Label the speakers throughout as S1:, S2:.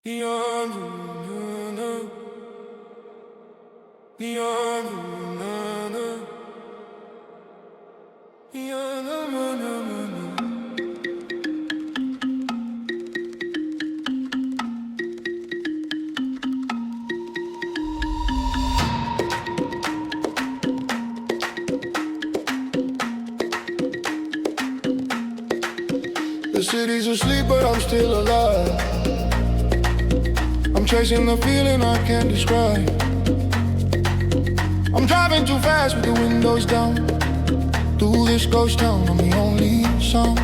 S1: The city's asleep, but I'm still alive. I'm chasing the feeling I can't describe. I'm driving too fast with the windows down. Through this ghost town, I'm the only sound.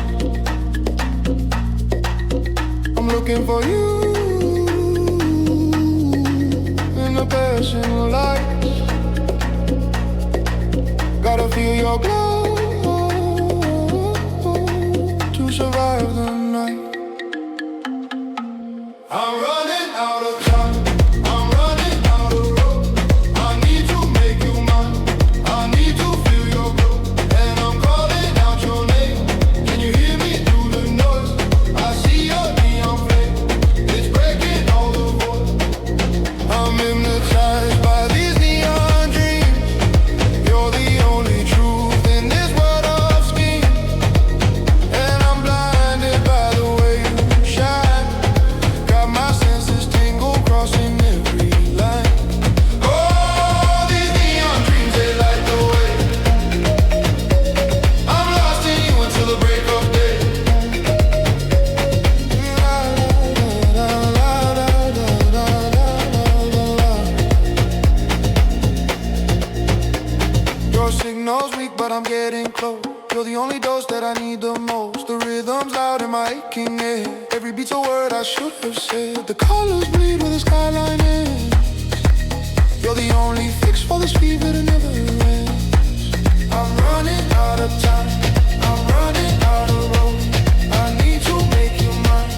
S1: I'm looking for you in the passing lights. Gotta feel your glow to survive the night. I'm running out of time. I'm running out of road. I need to make you mine. I need to feel your glow. And I'm calling out your name. Can you hear me through the noise? I see your neon flame. It's breaking all the voids. I'm hypnotized by these neon dreams. You're the only truth in this world of schemes. And I'm blinded by the way you shine. Got my senses tingle, crossing every line. Oh, these neon dreams, they light the way. I'm lost in you until the break of day. Your signal's weak, but I'm getting close. You're the only dose that I need the most. The rhythm's loud in my aching head. Every beat's a word I should have said. The colors bleed where the skyline ends. You're the only fix for this fever that never ends. I'm running out of time. I'm running out of road. I need to make you mine.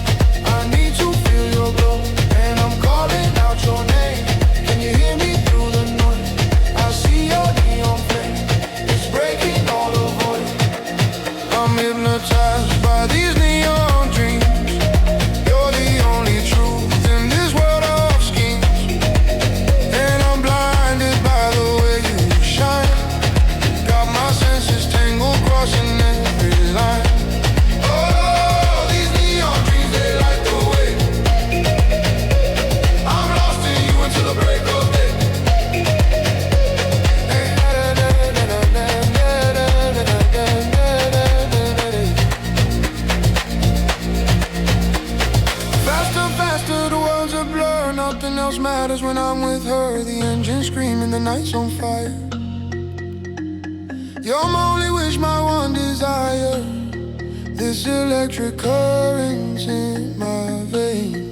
S1: I need to feel your glow. And I'm calling out your name. Can you hear me through the noise? I see your neon flame. It's breaking all the voids. I'm hypnotized by these neon dreams. You're the only truth in this world of schemes. And I'm blinded by the way you shine. Got my senses tangled, crossing every line. Oh, these neon dreams, they light the way. I'm lost in you until the break of day. Faster, faster, the world's a blur. Nothing else matters when I'm with her. The engine's screaming, the night's on fire. You're my only wish, my one desire. This electric current's in my veins.